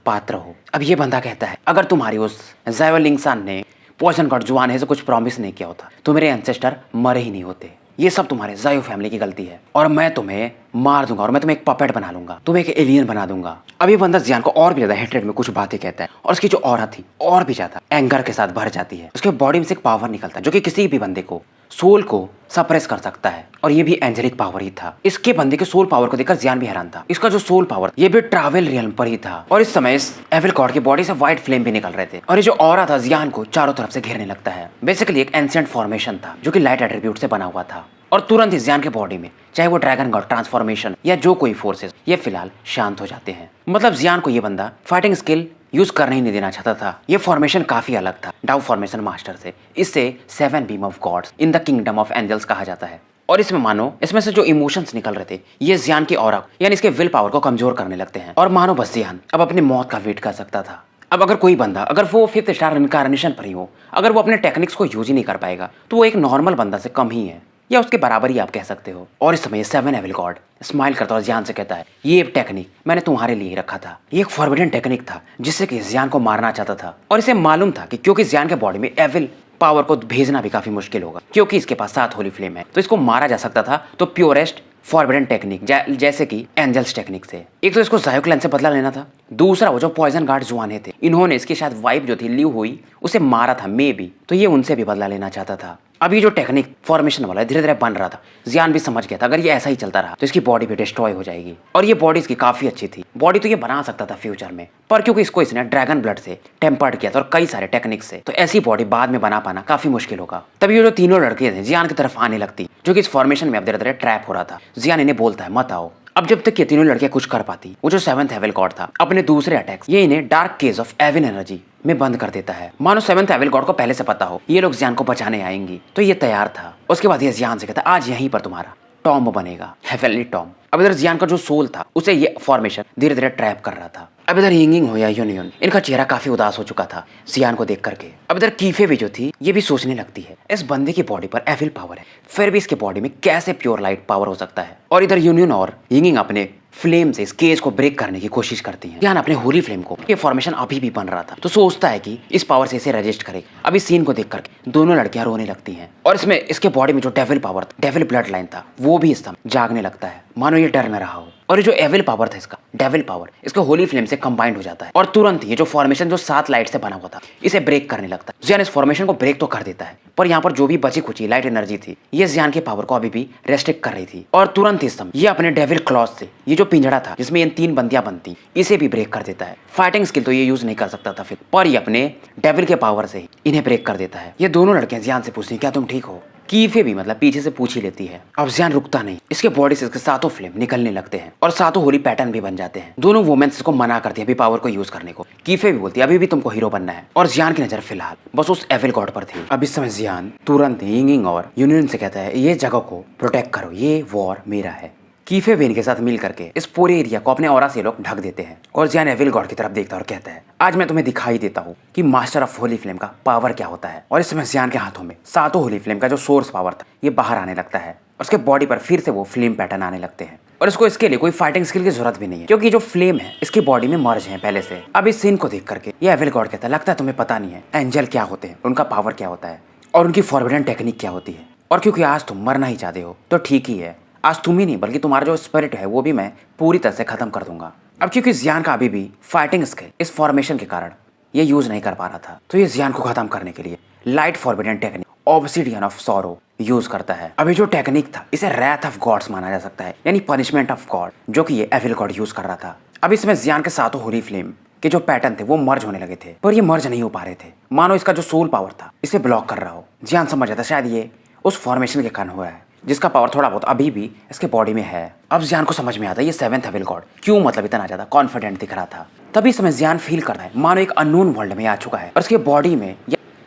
पात्र हो। अब ये बंदा कहता है अगर तुम्हारी उस जायो लिंगसान ने पॉइजन गॉड जुआन है से कुछ प्रॉमिस नहीं किया होता तो मेरे एंसेस्टर मरे ही नहीं होते। ये सब तुम्हारे जायो फैमिली की गलती है और मैं तुम्हें मार दूंगा और मैं तुम्हें एक पपेट बना लूंगा, तुम्हें एक एलियन बना दूंगा। अब ये बंदा जियान को और भी ज्यादा हेट्रेड में कुछ बातें कहता है और उसकी जो ऑरा थी और भी ज्यादा एंगर के साथ भर जाती है। उसके बॉडी में से एक पावर निकलता है जो कि किसी भी बंदे को सोल को सप्रेस कर सकता है और ये भी एंजेलिक पावर ही था। इसके बंदे के सोल पावर को देखकर जियान भी हैरान था। इसका जो सोल पावर ये भी ट्रैवल रियल्म पर ही था। और इस समय इस एविल गॉड की बॉडी से व्हाइट फ्लेम भी निकल रहे थे और ये जो ऑरा था जियान को चारों तरफ से घेरने लगता है। बेसिकली एक एंशिएंट फॉर्मेशन था जो कि लाइट एट्रीब्यूट से बना हुआ था और तुरंत इस जियान के बॉडी में चाहे वो ड्रैगन गॉड ट्रांसफॉर्मेशन या जो कोई फोर्सेस ये फिलहाल शांत हो जाते हैं। मतलब जियान को ये बंदा फाइटिंग स्किल यूज करने ही नहीं देना चाहता था। ये फॉर्मेशन काफी अलग था डाउ फॉर्मेशन मास्टर से। इसे 7 beam of gods in the kingdom of angels कहा जाता है। और इसमें मानो इसमें से जो इमोशंस निकल रहे थे ये जियान की ऑरा यानी इसके विल पावर को कमजोर करने लगते हैं और मानो बस जियान अब अपनी मौत का वेट कर सकता था। अब अगर कोई बंदा अगर वो 5th स्टार इनकार्नेशन पर ही हो, अगर वो अपने टेक्निक्स को यूज ही नहीं कर पाएगा तो वो एक नॉर्मल बंदा से कम ही है या उसके बराबर ही आप कह सकते हो। और इस समय 7 एविल गॉड स्माइल करता और जियान से कहता है ये एक टेक्निक मैंने तुम्हारे लिए रखा था। ये एक फॉरबिडन टेक्निक था जिससे कि जियान को मारना चाहता था और इसे मालूम था कि क्योंकि जियान के बॉडी में एविल पावर को भेजना भी काफी मुश्किल होगा क्योंकि इसके पास 7 होली फ्लेम है, तो इसको मारा जा सकता था तो प्योरेस्ट फॉरबिडन टेक्निक जैसे कि एंजल्स टेक्निक से। एक तो इसको जायो क्लैन से बदला लेना था, दूसरा वो जो पॉइजन गार्ड जुआने थे इन्होंने इसकी शायद वाइफ जो थी लियू हुई उसे मारा था मे बी, तो ये उनसे भी बदला लेना चाहता था। अभी जो टेक्निक फॉर्मेशन वाला धीरे धीरे बन रहा था जियान भी समझ गया था अगर ये ऐसा ही चलता रहा तो इसकी बॉडी भी डिस्ट्रॉय हो जाएगी। और ये बॉडी इसकी काफी अच्छी थी, बॉडी तो ये बना सकता था फ्यूचर में, पर क्योंकि इसको इसने ड्रैगन ब्लड से टेम्पर्ड किया था और कई सारे टेक्निक से, तो ऐसी बॉडी बाद में बना पाना काफी मुश्किल होगा। तभी ये जो तीनों लड़के थे जियान की तरफ आने लगती जो कि इस फॉर्मेशन में अब धीरे धीरे ट्रैप हो रहा था। जियान इन्हें बोलता है मत आओ। अब जब तक ये तीनों लड़कियां कुछ कर पाती वो जो 7th एविल गॉड था अपने दूसरे अटैक्स ये इन्हें dark cage of evil energy में बंद कर देता है। मानो 7th एविल गॉड को पहले से पता हो ये लोग जियान को बचाने आएंगी तो ये तैयार था। उसके बाद ये जियान से कहता है आज यहीं पर तुम्हारा टॉम्ब बनेगा, हेवनली टॉम्ब। अब इधर जियान का जो सोल था उसे ये फॉर्मेशन धीरे धीरे ट्रैप कर रहा था। अब इधर यिंगिंग हो या यूनियन इनका चेहरा काफी उदास हो चुका था जियान को देख करके। अब इधर कीफे भी जो थी ये भी सोचने लगती है इस बंदे की बॉडी पर एविल पावर है फिर भी इसके बॉडी में कैसे प्योर लाइट पावर हो सकता है। और इधर यूनियन और यिंगिंग अपने फ्लेम से इस केज को ब्रेक करने की कोशिश करती हैं। जियान अपने होली फ्लेम को ये फॉर्मेशन अभी भी बन रहा था तो सोचता है कि इस पावर से इसे रजिस्ट करे। अब इस सीन को देख करके दोनों लड़कियां रोने लगती हैं और इसमें इसके बॉडी में जो devil power devil blood line था वो भी इस समय जागने लगता है मानो ये डर में रहा हो। और ये जो एविल पावर था इसका डेविल पावर इसके होली फ्लेम से कंबाइंड हो जाता है और तुरंत ये जो फॉर्मेशन जो 7 लाइट से बना हुआ था इसे ब्रेक करने लगता है। जियान इस फॉर्मेशन को ब्रेक तो कर देता है पर यहाँ पर जो भी बची खुची लाइट एनर्जी थी ये जियान के पावर को अभी भी रेस्ट्रिक्ट कर रही थी और तुरंत इस समय ये अपने डेविल क्लॉज से ये जो पिंजड़ा था जिसमें इन 3 बंदियां बनती इसे भी ब्रेक कर देता है। फाइटिंग स्किल तो ये यूज नहीं कर सकता था फिर, पर ये अपने डेविल के पावर से इन्हें ब्रेक कर देता है। ये दोनों लड़कियां जियान से पूछती क्या तुम ठीक हो? कीफे भी मतलब पीछे से पूछ ही लेती है। अब जियान रुकता नहीं, इसके बॉडी से इसके 7 फ्लेम निकलने लगते हैं और 7 होली पैटर्न भी बन जाते हैं। दोनों वुमेन्स इसको मना करती है अभी पावर को यूज करने को। कीफे भी बोलती है अभी भी तुमको हीरो बनना है और जियान की नजर फिलहाल बस उस एविल गॉड पर थी। अब इस समय जियान तुरंत यिंगिंग और यूनियन से कहता है ये जगह को प्रोटेक्ट करो, ये वॉर मेरा है। कीफे वेन के साथ मिल करके इस पूरे एरिया को अपने ऑरा से लोग ढक देते हैं और जियान एविल गॉड की तरफ देखता है और कहता है आज मैं तुम्हें दिखाई देता हूँ कि मास्टर ऑफ होली फ्लेम का पावर क्या होता है। और इस समय जियान के हाथों में 7 होली फ्लेम का जो सोर्स पावर था ये बाहर आने लगता है और उसके बॉडी पर फिर से वो फ्लेम पैटर्न आने लगते हैं। और इसको इसके लिए कोई फाइटिंग स्किल की जरूरत भी नहीं है, क्योंकि जो फ्लेम है इसकी बॉडी में मर्ज है पहले से। अब इस सीन को देख करके ये एविल गॉड कहता है, लगता है तुम्हें पता नहीं है एंजल क्या होते हैं, उनका पावर क्या होता है और उनकी फॉरबिडन टेक्निक क्या होती है। और क्योंकि आज तुम मरना ही चाहते हो तो ठीक ही है, आज तुम ही नहीं बल्कि तुम्हारा जो स्पिरिट है वो भी मैं पूरी तरह से खत्म कर दूंगा। अब क्योंकि जियान का अभी भी फाइटिंग स्किल इस फॉर्मेशन के कारण ये यूज नहीं कर पा रहा था, तो ये जियान को खत्म करने के लिए light forbidden technique obsidian of sorrow use करता है। अभी जो टेक्निक था इसे रैथ ऑफ गॉड्स माना जा सकता है, यानी पनिशमेंट ऑफ गॉड, जो कि ये एविल गॉड यूज कर रहा था। अब इसमें जियान के सातों होली फ्लेम के जो पैटर्न थे वो मर्ज होने लगे थे, पर ये मर्ज नहीं हो पा रहे थे, मानो इसका जो सोल पावर था इसे ब्लॉक कर रहा हो। जियान समझ जाता शायद ये उस फॉर्मेशन के कारण हो रहा है जिसका पावर थोड़ा बहुत अभी भी इसके बॉडी में है। अब जियान को समझ में आता है ये सेवेंथ एविल गॉड क्यों मतलब इतना ज्यादा कॉन्फिडेंट दिख रहा था। तभी समय जियान फील करता है मानो एक अननोन वर्ल्ड में आ चुका है और इसके बॉडी में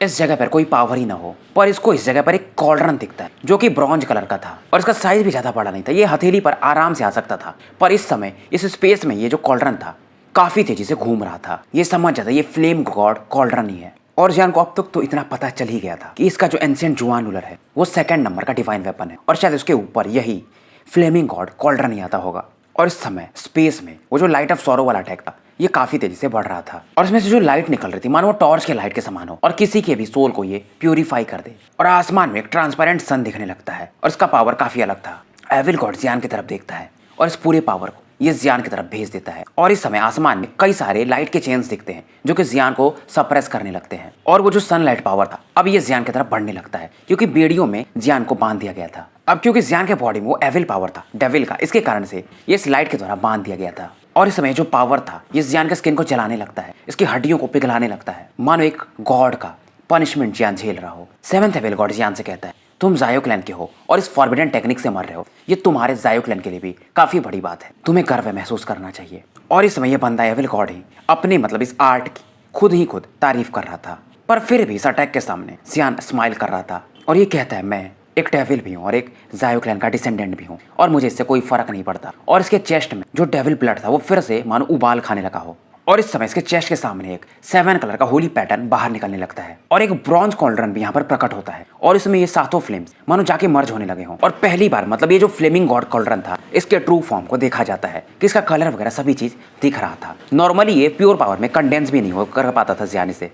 इस जगह पर कोई पावर ही ना हो, पर इसको इस जगह पर एक कॉल्ड्रन दिखता है जो कि ब्रॉन्ज कलर का था और इसका साइज भी ज्यादा बड़ा नहीं था। ये हथेली पर आराम से आ सकता था, पर इस समय इस स्पेस में ये जो कॉल्ड्रन था काफी तेजी से घूम रहा था। ये समझ जाता ये फ्लेम गॉड कॉल्ड्रन ही है। और जियान को अब तक तो इतना पता चल ही गया था कि इसका जो एंशिएंट जुआन रूलर है वो सेकंड नंबर का डिवाइन वेपन है और शायद उसके ऊपर यही फ्लेमिंग गॉड कॉल्ड्रन ही आता होगा। और इस समय स्पेस में वो जो लाइट ऑफ सॉरो वाला अटैक था ये काफी तेजी से बढ़ रहा था और इसमें से जो लाइट निकल रही थी मानो वो टॉर्च के लाइट के समान हो और किसी के भी सोल को ये प्यूरिफाई कर दे। और आसमान में एक ट्रांसपेरेंट सन दिखने लगता है और इसका पावर काफी अलग था। एविल गॉड जियान की तरफ देखता है और इस पूरे पावर को ये जियान की तरफ भेज देता है और इस समय आसमान में कई सारे लाइट के चेन्स दिखते हैं जो कि जियान को सप्रेस करने लगते हैं। और वो जो सनलाइट पावर था अब ये जियान की तरफ बढ़ने लगता है क्योंकि बेड़ियों में जियान को बांध दिया गया था। अब क्योंकि जियान के बॉडी में वो एविल पावर था डेविल का, इसके कारण से ये इस लाइट के द्वारा बांध दिया गया था। और इस समय जो पावर था ये जियान के स्किन को जलाने लगता है, इसकी हड्डियों को पिघलाने लगता है, मानो एक गॉड का पनिशमेंट जियान झेल रहा हो। सेवेंथ एविल गॉड जियान से कहता है तुम जायो क्लैन के हो और इस फॉरबिडन टेक्निक से मर रहे हो, ये तुम्हारे जायो क्लैन के लिए भी काफी बड़ी बात है, तुम्हें गर्व महसूस करना चाहिए। और इस समय ये बंदा एविल गॉड ही अपने मतलब इस आर्ट की खुद तारीफ कर रहा था, पर फिर भी इस अटैक के सामने जियान स्माइल कर रहा था और ये कहता है मैं एक डेविल भी हूँ और एक जायो क्लैन का डिसेंडेंट भी हूँ और मुझे इससे कोई फर्क नहीं पड़ता। और इसके चेस्ट में जो डेविल ब्लड था वो फिर से मानो उबाल खाने लगा हो और इस समय इसके चेस्ट के सामने एक 7 कलर का होली पैटर्न बाहर निकलने लगता है और एक ब्रॉन्ज कॉल्ड्रन भी यहाँ पर प्रकट होता है और इसमें ये सातों फ्लेम्स मानो जाके मर्ज होने लगे हों। और पहली बार मतलब ये जो फ्लेमिंग गॉड कॉल्ड्रन था इसके ट्रू फॉर्म को देखा जाता है कि इसका कलर वगैरह सभी चीज दिख रहा था। नॉर्मली ये प्योर पावर में कंडेंस भी नहीं हो कर पाता था जियान से।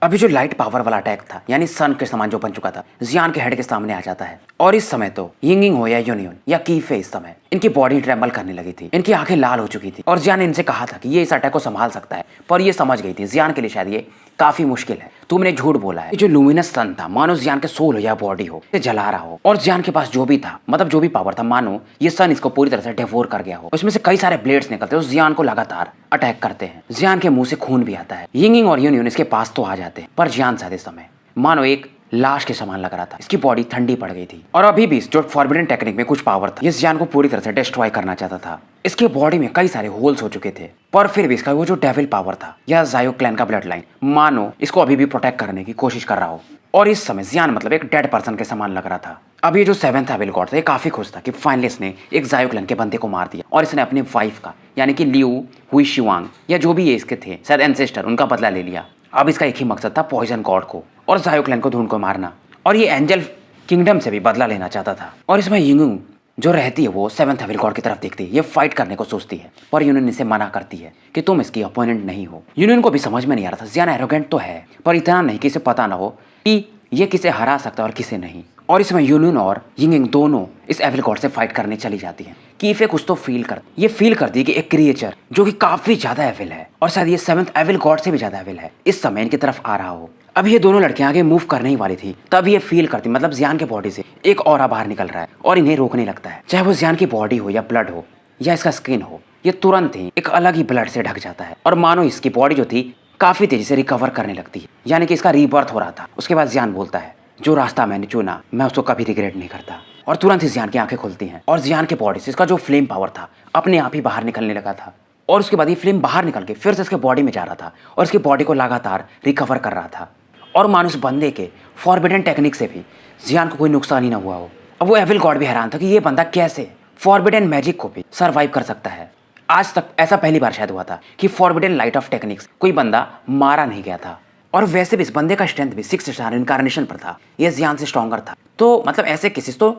अभी जो लाइट पावर वाला अटैक था यानी सन के समान जो बन चुका था जियान के हेड के सामने आ जाता है और इस समय तो यिंगिंग हो या यूनियन या कीफे इस समय इनकी बॉडी ट्रेम्बल करने लगी थी, इनकी आंखें लाल हो चुकी थी और जियान ने इनसे कहा था कि ये इस अटैक को संभाल सकता है, पर ये समझ गई थी जियान के लिए शायद ये काफी मुश्किल है। तुमने झूठ बोला है। जो लुमिनस सन था मानो जियान के सोल हो या बॉडी हो इसे जला रहा हो और जियान के पास जो भी था मतलब जो भी पावर था मानो ये सन इसको पूरी तरह से डेवोर कर गया हो। इसमें से कई सारे ब्लेड्स निकलते हैं और जियान को लगातार अटैक करते हैं। जियान के मुंह से खून भी आता है। यिंगिंग और यूनियन इसके पास तो आ जाते हैं पर जियान शायद इस समय मानो एक लाश के समान लग रहा था, इसकी बॉडी ठंडी पड़ गई थी और अभी भी जो फॉरबिडन टेक्निक में कुछ पावर था ये जियान को पूरी तरह से डिस्ट्रॉय करना चाहता था। इसके बॉडी में कई सारे होल्स हो चुके थे पर फिर भी इसका वो जो डेविल पावर था या जायो क्लैन का ब्लड लाइन मानो इसको अभी भी प्रोटेक्ट करने की कोशिश कर रहा हो। और इस समय जियान मतलब एक डेड पर्सन के समान लग रहा था। अब ये जो सेवेंथ एविल गॉड था ये काफी खुश था कि फाइनली इसने एक जायो क्लैन के बंदे को मार दिया और इसने अपनी वाइफ का यानी कि लियू हुई शिवांग या जो भी ये इसके थे शायद एंसेस्टर उनका बदला ले लिया। अब इसका एक ही मकसद था पॉइजन गॉड को और जायो क्लैन को ढूंढ को मारना और ये एंजल किंगडम से भी बदला लेना चाहता था। और इसमें यिंगिंग जो रहती है वो सेवेंथ एविल गॉड की तरफ देखती है, ये फाइट करने को सोचती है पर यूनियन इसे मना करती है कि तुम इसकी अपोनेंट नहीं हो। यूनियन को भी समझ में नहीं आ रहा था जियान एरोगेंट तो है पर इतना नहीं कि इसे पता ना हो कि ये किसे हरा सकता है और किसे नहीं। और इसमें यूनियन और यिंगिंग दोनों इस एविल गॉड से फाइट करने चली जाती है। कीफे कुछ तो फील करती है कि एक क्रिएचर जो कि काफी ज्यादा एविल है और शायद ये सेवेंथ एविल गॉड से भी ज्यादा एविल है इस समय इनकी तरफ आ रहा हो। अब ये दोनों लड़कियां आगे मूव करने ही वाली थी तब ये फील करती मतलब जियान के बॉडी से एक ऑरा बाहर निकल रहा है और इन्हें रोकने लगता है। चाहे वो जियान की बॉडी हो या ब्लड हो या इसका स्किन हो ये तुरंत ही एक अलग ही ब्लड से ढक जाता है और मानो इसकी बॉडी जो थी काफी तेजी से रिकवर करने लगती है यानी कि इसका रीबर्थ हो रहा था। उसके बाद जियान बोलता है जो रास्ता मैंने चुना मैं उसको कभी रिग्रेट नहीं करता और तुरंत ही जियान की आंखें खुलती हैं और जियान के बॉडी से इसका जो फ्लेम पावर था अपने आप ही बाहर निकलने लगा था और उसके बाद ये फ्लेम बाहर निकल के फिर से इसके बॉडी में जा रहा था और इसकी बॉडी को लगातार रिकवर कर रहा था और मानो उस बंदे के फॉरबिडन टेक्निक से भी जियान को कोई नुकसान ही ना हुआ हो। अब वो एविल गॉड भी हैरान था कि ये बंदा कैसे फॉरबिडन मैजिक को भी सर्वाइव कर सकता है। आज तक ऐसा पहली बार शायद हुआ था कि फॉरबिडन लाइट ऑफ टेक्निक्स कोई बंदा मारा नहीं गया था और वैसे भी इस बंदे का स्ट्रेंथ भी 6 स्टार इनकार्नेशन पर था, ये जियान से स्ट्रॉन्गर था। तो मतलब ऐसे केसेस तो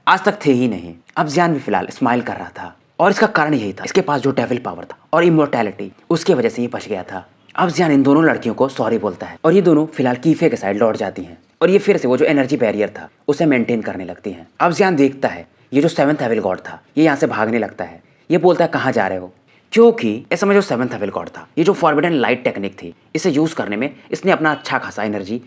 आज तक थे ही नहीं। अब जियान भी फिलहाल स्माइल कर रहा था और इसका कारण यही था, इसके पास जो डेविल पावर था और इमोर्टैलिटी, उसकी वजह से ये बच गया था। अब जियान इन दोनों लड़कियों को सॉरी बोलता है और ये दोनों फिलहाल कीफे के साइड लौट जाती हैं और ये फिर से वो जो एनर्जी बैरियर था उसे मेंटेन करने लगती हैं। अब जियान देखता है ये जो 7th हेविल गॉड था ये यहाँ से भागने लगता है। ये बोलता है कहाँ जा रहे हो, क्योंकि इस समय जो 7th हेविल गॉड था, ये जो फॉरबिडन लाइट टेक्निक थी, इसे यूज करने में इसने अपना अच्छा खासा एनर्जी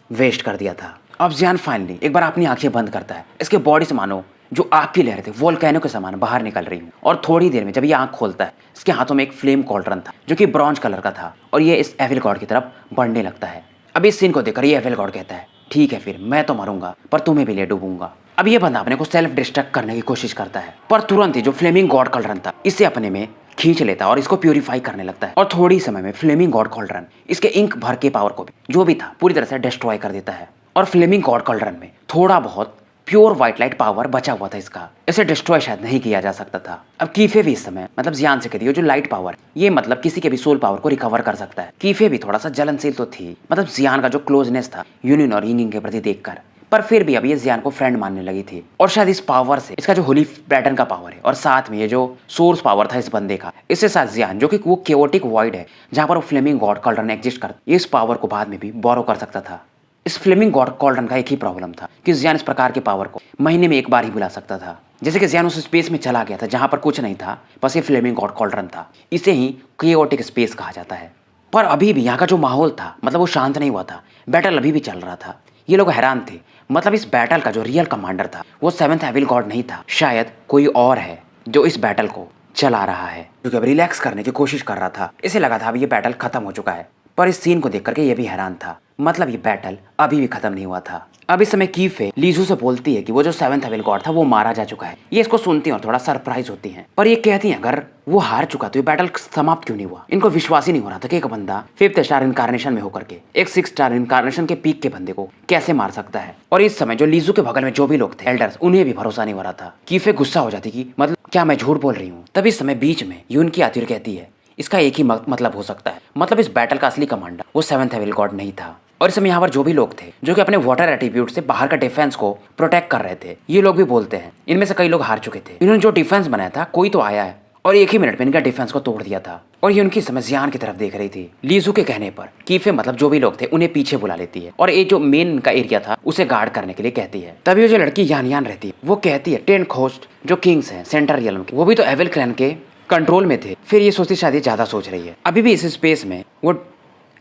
वेस्ट कर दिया था। अब जियान फाइनली एक बार अपनी आंखें बंद करता है। इसके बॉडी से मानो जो आग की लहरें थे वोल्केनो के समान बाहर निकल रही हूँ और थोड़ी देर में जब ये आंख खोलता है इसके हाथों में एक फ्लेम कॉल्ड्रन था जो कि ब्रॉन्ज कलर का था और ये इस एविल गॉड की तरफ बढ़ने लगता है। अब इस सीन को देखकर ये एविल गॉड कहता है ठीक है फिर मैं तो मरूंगा पर तुम्हें भी ले डूबूंगा। अब ये बंदा अपने को सेल्फ डिस्ट्रक्ट करने की कोशिश करता है पर तुरंत ही जो फ्लेमिंग गॉड कॉल्ड्रन था इसे अपने में खींच लेता है और इसको प्यूरिफाई करने लगता है और थोड़ी समय में फ्लेमिंग गॉड कॉल्ड्रन इसके इंक भर के पावर को भी जो भी था पूरी तरह से डिस्ट्रॉय कर देता है और फ्लेमिंग गॉड कॉल्ड्रन में थोड़ा बहुत प्योर व्हाइट लाइट पावर बचा हुआ था इसका, इसे डिस्ट्रॉय शायद नहीं किया जा सकता था। अब कीफे भी इस समय मतलब जियान से कहती है जो लाइट पावर ये मतलब किसी के भी सोल पावर को रिकवर कर सकता है। कीफे भी थोड़ा सा जलनशील तो थी, मतलब जियान का जो क्लोजनेस था यूनियन और यिंगिंग के प्रति देखकर, पर फिर भी अब ये जियान को फ्रेंड मानने लगी थी और शायद इस पावर से इसका जो होली पैटर्न का पावर है और साथ में ये जो सोर्स पावर था इस बंदे का, इससे साथ जियान जो कि वो केओटिक वॉइड है जहां पर वो फ्लेमिंग गॉड कॉल्ड्रन एग्जिस्ट करता, ये इस पावर को बाद में भी बोरो कर सकता था। इस फ्लेमिंग गॉड कॉल्ड्रन का एक ही प्रॉब्लम था कि जियान इस प्रकार के पावर को महीने में एक बार ही बुला सकता था। जैसे कि जियान उस स्पेस में चला गया था जहां पर कुछ नहीं था, बस ये फ्लेमिंग गॉड कॉल्ड्रन था। इसे ही केओटिक स्पेस कहा जाता है। पर अभी भी यहाँ का जो माहौल था मतलब वो शांत नहीं हुआ था, बैटल अभी भी चल रहा था। ये लोग हैरान थे, मतलब इस बैटल का जो रियल कमांडर था वो 7th हेविल गॉड नहीं था, शायद कोई और है जो इस बैटल को चला रहा है, जो कि अब रिलैक्स करने की कोशिश कर रहा था। इसे लगा था अब ये बैटल खत्म हो चुका है, पर इस सीन को देख करके ये भी हैरान था, मतलब ये बैटल अभी भी खत्म नहीं हुआ था। अब इस समय कीफे लीजू से बोलती है कि वो जो 7th हेविल गॉड था वो मारा जा चुका है। ये इसको सुनती हैं और थोड़ा सरप्राइज होती हैं, पर ये कहती हैं अगर वो हार चुका तो ये बैटल समाप्त क्यों नहीं हुआ। इनको विश्वास ही नहीं हो रहा था कि एक बंदा 5th स्टार इनकारनेशन में होकर के एक 6th स्टार इनकारनेशन के पीक के बंदे को कैसे मार सकता है। और इस समय जो लीजू के बगल में जो भी लोग थे एल्डर्स, उन्हें भी भरोसा नहीं हो रहा था। कीफे गुस्सा हो जाती कि मतलब क्या मैं झूठ बोल रही हूँ। तभी इस समय बीच में यून की आती और कहती है इसका एक ही मतलब हो सकता है, मतलब इस बैटल का असली कमांडर वो 7th हेविल गॉड नहीं था। और इस समय यहाँ पर जो भी लोग थे जो कि अपने वाटर एट्रीब्यूट से बाहर का डिफेंस को प्रोटेक्ट कर रहे थे, ये लोग भी बोलते हैं इनमें से कई लोग हार चुके थे। इन्होंने जो डिफेंस बनाया था कोई तो आया है और एक ही मिनट में इनका डिफेंस को तोड़ दिया था। और ये उनकी समझ जियान की तरफ देख रही थी। लीजू के कहने पर कीफे मतलब जो भी लोग थे उन्हें पीछे बुला लेती है और ये जो मेन का एरिया था उसे गार्ड करने के लिए कहती है। तभी वो जो लड़की यान यान रहती है वो कहती है 10 होस्ट जो किंग्स हैं सेंटर रियल्म के वो भी तो एविल क्लैन के कंट्रोल में थे। फिर ये सोचती शायद ये ज्यादा सोच रही है, अभी भी इस स्पेस में वो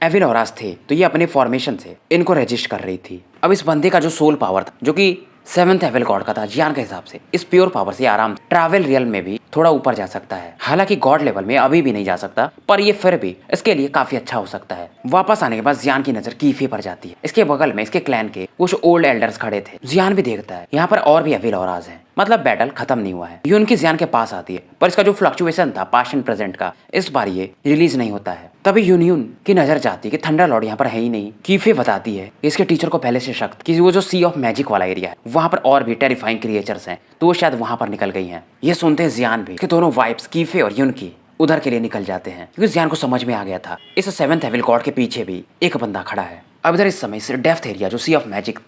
एविल ऑरास थे तो ये अपने फॉर्मेशन से इनको रजिस्ट कर रही थी। अब इस बंदे का जो सोल पावर था जो कि 7th हेविल गॉड का था जियान के हिसाब से, इस प्योर पावर से आराम ट्रैवल रियल में भी थोड़ा ऊपर जा सकता है। हालांकि गॉड लेवल में अभी भी नहीं जा सकता, पर ये फिर भी इसके लिए काफी अच्छा हो सकता है। वापस आने के बाद जियान की नजर कीफे पर जाती है। इसके बगल में इसके क्लैन के कुछ ओल्ड एल्डर्स खड़े थे। जियान भी देखता है यहाँ पर और भी एविल ऑरास हैं, मतलब बैटल खत्म नहीं हुआ है। ये उनकी जियान के पास आती है, पर इसका जो फ्लक्चुएशन था पास्ट एंड प्रेजेंट का इस बार ये रिलीज नहीं होता है। तभी यूनियन की नजर जाती है कि थंडर लॉर्ड यहाँ पर है ही नहीं। कीफे बताती है इसके टीचर को पहले से शक कि वो जो सी ऑफ मैजिक वाला एरिया है वहाँ पर और भी टेरिफाइंग क्रिएचर्स हैं, तो वो शायद वहाँ पर निकल गई हैं। ये सुनते हैं जियान भी कि दोनों वाइब्स कीफे और यून की उधर के लिए निकल जाते हैं, क्योंकि जियान को समझ में आ गया था इस 7th हेविल गॉड के पीछे भी एक बंदा खड़ा है। अब इधर इस समय इस डेप्थ एरिया जो सी ऑफ मैजिक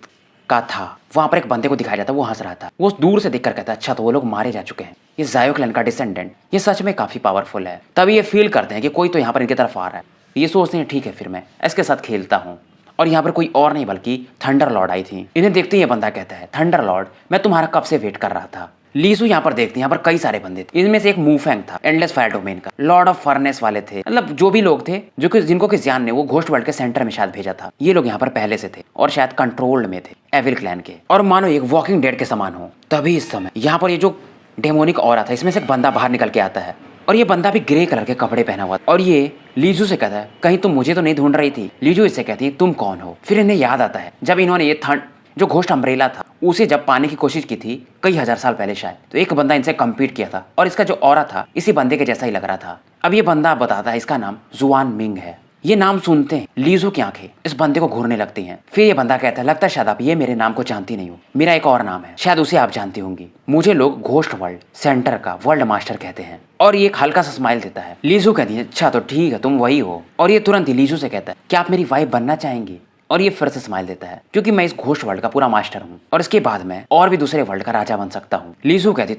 का था वहां पर एक बंदे को दिखाया जाता है, वो हंस रहा था। वो दूर से देखकर कहता है अच्छा तो वो लोग मारे जा चुके हैं, ये जायो क्लैन का डिसेंडेंट ये सच में काफी पावरफुल है। तभी ये फील करते हैं कि कोई तो यहाँ पर इनकी तरफ आ रहा है। ये सोचते हैं ठीक है फिर मैं इसके साथ खेलता हूँ। और यहाँ पर कोई और नहीं बल्कि थंडर लॉर्ड आई थी। इन्हें देखते ही ये बंदा कहता है थंडर लॉर्ड मैं तुम्हारा कब से वेट कर रहा था। लीसू यहाँ पर देखते हैं यहाँ पर कई सारे बंदे थे, इनमें से एक मूफैंग था एंडलेस फायर डोमेन का, लॉर्ड ऑफ फर्नेस वाले थे, मतलब जो भी लोग थे जो कि जिनको कि जियान ने वो घोस्ट वर्ल्ड के सेंटर में शायद भेजा था। ये लोग यहाँ पर पहले से थे और शायद कंट्रोल्ड में थे एविल क्लैन के, और मानो एक वॉकिंग डेड के समान हो। तभी इस समय यहाँ पर ये जो डेमोनिक ऑरा था इसमें से एक बंदा बाहर निकल के आता है और ये बंदा भी ग्रे कलर के कपड़े पहना हुआ था और ये लीजू से कहता है कहीं तुम मुझे तो नहीं ढूंढ रही थी। लीजू इससे कहती है तुम कौन हो। फिर इन्हें याद आता है जब इन्होंने ये जो घोस्ट अम्ब्रेला था उसे जब पाने की कोशिश की थी कई हजार साल पहले शायद, तो एक बंदा इनसे कम्पीट किया था और इसका जो ऑरा था इसी बंदे के जैसा ही लग रहा था। अब ये बंदा बताता है इसका नाम जुआन मिंग है। ये नाम सुनते हैं लीजू की आंखें इस बंदे को घूरने लगती हैं। फिर ये बंदा कहता है लगता है शायद आप ये मेरे नाम को जानती नहीं हो, मेरा एक और नाम है, शायद उसे आप जानती होंगी। मुझे लोग घोस्ट वर्ल्ड सेंटर का वर्ल्ड मास्टर कहते हैं। और ये एक हल्का सा स्माइल देता है। लीजू कहती है अच्छा तो ठीक है तुम वही हो। और ये तुरंत ही लीजू से कहता है क्या आप मेरी वाइफ बनना चाहेंगी। और ये फिर से स्माइल देता है क्योंकि मैं इस घोस्ट वर्ल्ड का पूरा मास्टर हूँ और इसके बाद मैं और भी दूसरे वर्ल्ड का राजा बन सकता हूँ। लीजू कहती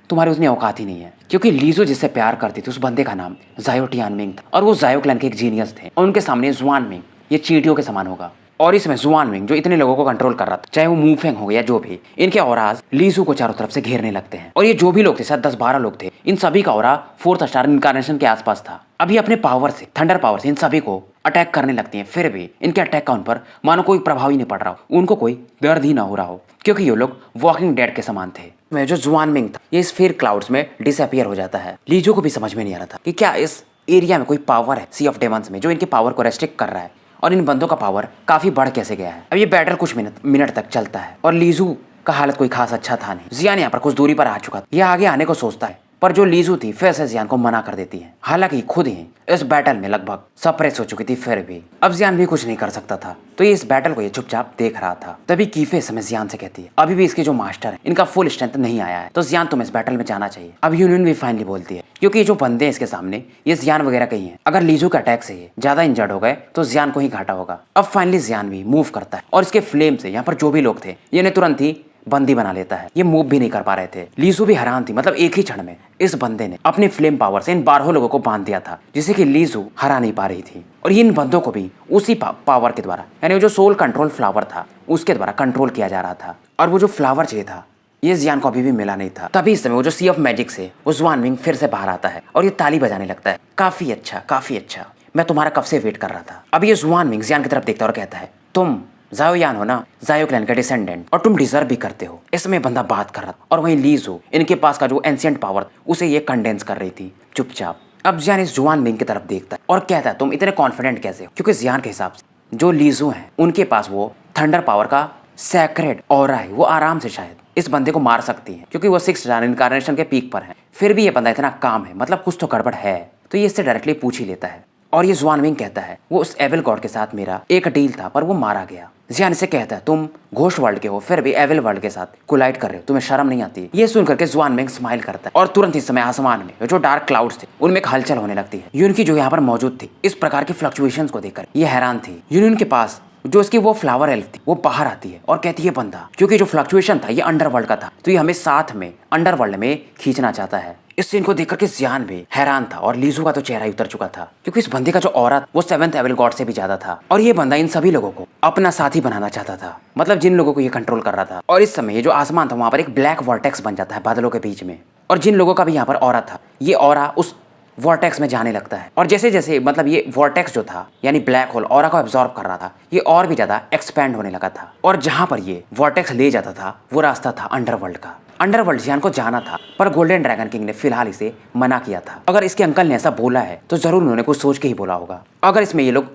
तुम्हारी उतनी औकात ही नहीं है, क्योंकि लीजो जिससे प्यार करती थी उस बंदे का नाम जायो टियानमिंग था और वो जायो क्लैन के एक जीनियस थे और उनके सामने जुआनमिंग ये चींटियों के समान होगा। और इसमें जुआनमिंग जो इतने लोगों को कंट्रोल कर रहा था, चाहे वो मूफेंग हो या जो भी, इनके औराज लीजू को चारों तरफ से घेरने लगते हैं और ये जो भी लोग थे, शायद 10-12 लोग थे, इन सभी का औरा 4th स्टार इनकार्नेशन के आसपास था। अभी अपने पावर से, थंडर पावर से इन सभी को अटैक करने लगती हैं, फिर भी इनके अटैक का उन पर मानो कोई प्रभाव ही नहीं पड़ रहा हो, उनको कोई दर्द ही ना हो रहा हो, क्योंकि ये लोग वॉकिंग डेड के समान थे। मैं जो जुआनमिंग था ये स्फीयर क्लाउड्स में डिसअपियर हो जाता है। लीजो को भी समझ में नहीं आ रहा था कि क्या इस एरिया में कोई पावर है सी ऑफ डेमंस में जो इनके पावर को रेस्ट्रिक्ट कर रहा है और इन बंदों का पावर काफी बढ़ कैसे गया है। अब ये बैटल कुछ मिनट तक चलता है और लीजू का हालत कोई खास अच्छा था नहीं। जियान यहाँ पर कुछ दूरी पर आ चुका था, यह आगे आने को सोचता है पर जो लीजू थी फिर से जियान को मना कर देती है। हालांकि खुद ही इस बैटल में लगभग सप्रेस हो चुकी थी, फिर भी अब जियान भी कुछ नहीं कर सकता था, तो ये इस बैटल को ये चुपचाप देख रहा था। तभी कीफे समय जियान से कहती है अभी भी इसके जो मास्टर है इनका फुल स्ट्रेंथ नहीं आया है, तो जियान तुम इस बैटल में जाना चाहिए। अब यूनियन भी फाइनली बोलती है क्योंकि ये जो बंदे हैं इसके सामने ये जियान वगैरह कहीं है, अगर लीजू के अटैक से ये ज्यादा इंजर्ड हो गए तो जियान को ही घाटा होगा। अब फाइनली जियान भी मूव करता है और इसके फ्लेम से यहाँ पर जो भी लोग थे ये इन्हें तुरंत ही बंदी बना लेता है। ये मूव भी नहीं कर पा रहे थे। लीजू भी हैरान थी, मतलब एक ही क्षण में इस बंदे ने अपने फ्लेम पावर से इन 12 लोगों को बांध दिया था, जिसे कि लीजू हरा नहीं पा रही थी। और इन बंदों को भी उसी पावर के द्वारा, यानी जो सोल कंट्रोल फ्लावर था उसके द्वारा कंट्रोल किया जा रहा था। और वो जो फ्लावर चाहिए था ये जियान को अभी भी मिला नहीं था। तभी इस समय वो जो सी ऑफ मैजिक से वो जुआनमिंग फिर से बाहर आता है और ये ताली बजाने लगता है, काफी अच्छा काफी अच्छा, मैं तुम्हारा कब से वेट कर रहा था। अब ये जुआनमिंग जियान की तरफ देखता और कहता है तुम जायोयान हो ना, जायो क्लैन का डिसेंडेंट, और तुम डिजर्व भी करते हो। इसमें बंदा बात कर रहा था और वहीं लीजू इनके पास का जो एंशिएंट पावर उसे ये कंडेंस कर रही थी चुपचाप। अब जियान इस जुआनमिंग की तरफ देखता है और कहता है तुम इतने कॉन्फिडेंट कैसे हो, क्योंकि जियान के हिसाब से जो लीजू हैं उनके पास वो थंडर पावर का सैक्रेड ऑरा है, वो आराम से शायद इस बंदे को मार सकती है क्योंकि वो 6th स्टार इनकार्नेशन के पीक पर है। फिर भी ये बंदा इतना काम है, मतलब कुछ तो गड़बड़ है, तो ये इससे डायरेक्टली पूछ ही लेता है। और ये जुआनमिंग कहता है वो उस एविल गॉड के साथ मेरा एक डील था पर वो मारा गया। जियान से कहता है तुम घोस्ट वर्ल्ड के हो फिर भी एविल वर्ल्ड के साथ कोलाइड कर रहे हो, तुम्हें शर्म नहीं आती। ये सुन करके जुआनमिंग स्माइल करता है और तुरंत इस समय आसमान में जो डार्क क्लाउड्स थे उनमें एक हलचल होने लगती है। यूनियन की जो यहाँ पर मौजूद थी इस प्रकार की फ्लक्चुएशंस को देखकर ये हैरान थी। यूनियन के पास जो इसकी वो फ्लावर एल्फ थी वो बाहर आती है और कहती है बंदा, क्योंकि जो फ्लक्चुएशन था ये अंडरवर्ल्ड का था, तो ये हमें साथ में अंडरवर्ल्ड में खींचना चाहता है। इस सीन को देखकर के जियान भी हैरान था और लीजू का तो चेहरा ही उतर चुका था, क्योंकि इस बंदे का जो ऑरा वो 7th एविल गॉड से भी ज्यादा था और ये बंदा इन सभी लोगों को अपना साथी बनाना चाहता था, मतलब जिन लोगों को ये कंट्रोल कर रहा था। और इस समय ये जो आसमान था वहां पर एक ब्लैक वॉर्टेक्स बन जाता है बादलों के बीच में, और जिन लोगों का भी यहाँ पर ऑरा था ये ऑरा उस वॉर्टेक्स में जाने लगता है। और जैसे जैसे मतलब ये वॉर्टेक्स जो था यानी ब्लैक होल ऑरा को एब्जॉर्ब कर रहा था, ये और भी ज्यादा एक्सपैंड होने लगा था। और जहां पर ये वॉर्टेक्स ले जाता था वो रास्ता था अंडरवर्ल्ड का। अंडरवर्ल्ड जियान को जाना था पर गोल्डन ड्रैगन किंग ने फिलहाल इसे मना किया था। अगर इसके अंकल ने ऐसा बोला है तो जरूर उन्होंने कुछ सोच के ही बोला होगा। अगर इसमें ये लोग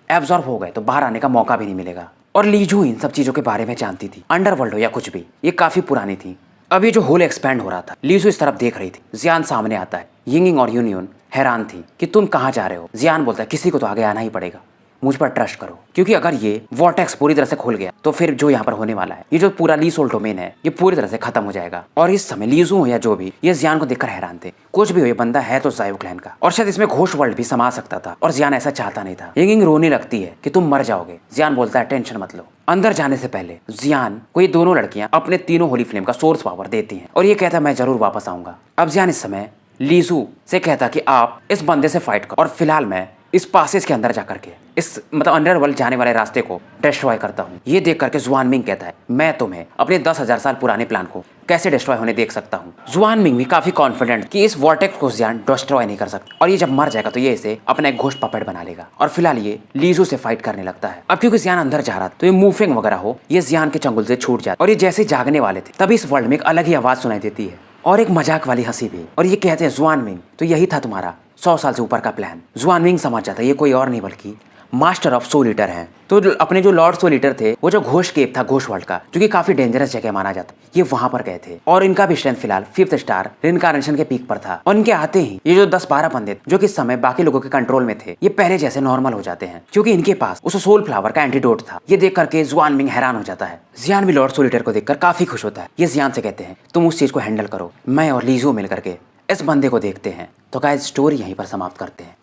एब्जॉर्ब हो गए तो बाहर आने का मौका भी नहीं मिलेगा। और लीजू इन सब चीजों के बारे में जानती थी, अंडरवर्ल्ड हो या कुछ भी, ये काफी पुरानी थी। अब ये जो होल एक्सपैंड हो रहा था, लीजू इस तरफ देख रही थी। जियान सामने आता है। यिंगिंग और यूनियन हैरान थी कि तुम कहाँ जा रहे हो। जियान बोलता है किसी को तो आगे आना ही पड़ेगा, मुझ पर ट्रस्ट करो, क्योंकि अगर ये वॉर्टेक्स पूरी तरह से खुल गया तो फिर जो यहाँ पर होने वाला है, ये जो पूरा ली सोल डोमेन है ये पूरी तरह से खत्म हो जाएगा। और इस समय लीजू हो या जो भी, ये जियान को देखकर हैरान थे। कुछ भी हो ये बंदा है तो जायो क्लैन का, और शायद इसमें घोस्ट वर्ल्ड भी समा सकता था, और जियान ऐसा चाहता नहीं था। यिंगिंग रोने लगती है कि तुम मर जाओगे। जियान बोलता है टेंशन मत लो। अंदर जाने से पहले जियान को ये दोनों लड़कियां अपने तीनों होली फ्लेम का सोर्स पावर देती हैं और ये कहता है मैं जरूर वापस आऊंगा। अब जियान इस समय लीजू से कहता कि आप इस बंदे से फाइट करो और फिलहाल मैं इस पासेज के अंदर जाकर के इस मतलब अंडरवर्ल्ड जाने वाले रास्ते को डिस्ट्रॉय करता हूँ। ये देख करके जुआनमिंग कहता है मैं तुम्हें अपने 10,000 साल पुराने प्लान को कैसे डिस्ट्रॉय होने देख सकता हूँ। जुआनमिंग भी काफी कॉन्फिडेंट कि इस वॉर्टेक्स को जियान डिस्ट्रॉय नहीं कर सकता, और ये जब मर जाएगा तो ये इसे अपना एक घोस्ट पपेट बना लेगा। और फिलहाल ये लीजू से फाइट करने लगता है। अब क्योंकि जियान अंदर जा रहा था तो ये मूविंग वगैरह हो ये जियान के चंगुल से छूट जाता, और ये जैसे जागने वाले थे तभी इस वर्ल्ड में एक अलग ही आवाज सुनाई देती है और एक मजाक वाली हंसी भी, और ये कहते हैं जुआनमिंग तो यही था तुम्हारा 100 साल से ऊपर का प्लान। जुआनमिंग समझ जाता है ये कोई और नहीं बल्कि मास्टर ऑफ सोल ईटर हैं। तो अपने जो लॉर्ड सोल ईटर थे वो जो घोस्ट केव था घोस्ट वर्ल्ड का, जो कि काफी डेंजरस जगह माना जाता, ये वहां पर गए थे और इनका भी स्ट्रेंथ फिलहाल 5th स्टार रिनकार्नेशन के पीक पर था। और इनके आते ही ये जो 10-12 बंदे जो कि इस समय बाकी लोगों के कंट्रोल में थे ये पहले जैसे नॉर्मल हो जाते हैं, क्योंकि इनके पास उस सोल फ्लावर का एंटीडोट था। ये देख करके जुआनमिंग हैरान हो जाता है। जियान भी लॉर्ड सोल ईटर को देखकर काफी खुश होता है। ये जियान से कहते हैं तुम उस चीज को हैंडल करो, मैं और लीजू मिल करके इस बंदे को देखते हैं। तो गाइस स्टोरी यहीं पर समाप्त करते हैं।